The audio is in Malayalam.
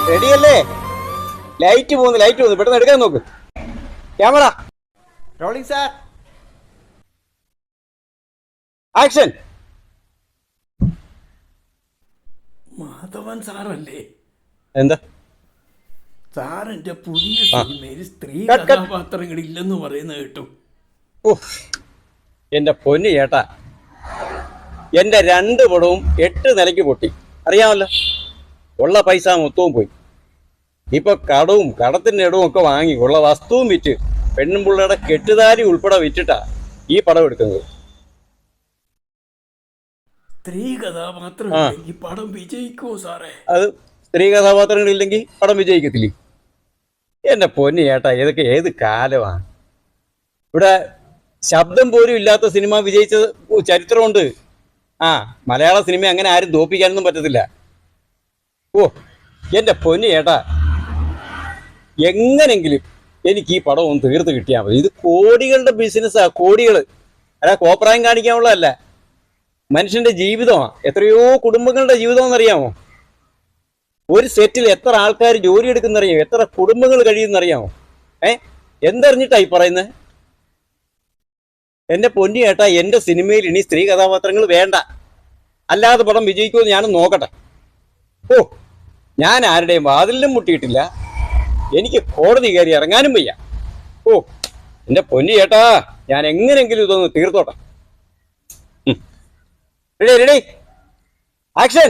റെഡിയല്ലേ? ലൈറ്റ് പോകുന്നു പെട്ടെന്ന് എടുക്കാൻ നോക്ക്. Camera rolling sir, action. Madhavan സാറല്ലേ? എന്താ സാറിന്റെ പുതിയ സിനിമയിൽ സ്ത്രീ കഥാപാത്രങ്ങളില്ലെന്ന് പറയുന്നത് കേട്ടു. എന്റെ പൊന്നു ചേട്ടാ, എന്റെ 2 പടവും 8 നിലയ്ക്ക് പൊട്ടി, അറിയാമല്ലോ. ഉള്ള പൈസ മൊത്തവും പോയി. ഇപ്പൊ കടവും കടത്തിന്റെ ഇടവും ഒക്കെ വാങ്ങി ഉള്ള വസ്തുവും വിറ്റ് പെണ്ണുമ്പിള്ളയുടെ കെട്ടുതാരി ഉൾപ്പെടെ വിറ്റിട്ടാ ഈ പടം എടുക്കുന്നത്. സ്ത്രീ കഥാപാത്രം പടം വിജയിക്കുമോ സാറേ? അത് സ്ത്രീ കഥാപാത്രങ്ങളില്ലെങ്കിൽ പടം വിജയിക്കത്തില്ലേ? എന്റെ പൊന്നു ചേട്ടാ, ഇതൊക്കെ ഏത് കാലമാണ്? ഇവിടെ ശബ്ദം പോലും ഇല്ലാത്ത സിനിമ വിജയിച്ച ചരിത്രമുണ്ട്. മലയാള സിനിമ അങ്ങനെ ആരും തോപ്പിക്കാനൊന്നും പറ്റത്തില്ല. എന്റെ പൊന്നു ചേട്ടാ, എങ്ങനെങ്കിലും എനിക്ക് ഈ പടം ഒന്ന് തീർത്ത് കിട്ടിയാൽ മതി. ഇത് കോടികളുടെ ബിസിനസ്സാ, കോടികൾ. അല്ല കോപ്രായം കാണിക്കാനുള്ളതല്ല, മനുഷ്യന്റെ ജീവിതമാണ്. എത്രയോ കുടുംബങ്ങളുടെ ജീവിതമെന്നറിയാമോ? ഒരു സെറ്റിൽ എത്ര ആൾക്കാർ ജോലി എടുക്കുന്നറിയാമോ? എത്ര കുടുംബങ്ങൾ കഴിയുന്നറിയാമോ? എന്തറിഞ്ഞിട്ടായി പറയുന്നത്? എന്റെ പൊന്നു ചേട്ടാ, എന്റെ സിനിമയിൽ ഇനി സ്ത്രീ കഥാപാത്രങ്ങൾ വേണ്ട. അല്ലാതെ പടം വിജയിക്കുമെന്ന് ഞാനും നോക്കട്ടെ. ഞാൻ ആരുടെയും വാതിലിലും മുട്ടിയിട്ടില്ല. എനിക്ക് കോടതി കയറി ഇറങ്ങാനും വയ്യ. എന്റെ പൊന്നു ചേട്ടാ, ഞാൻ എങ്ങനെങ്കിലും ഇതൊന്ന് തീർത്തോട്ടെ. Ready, action.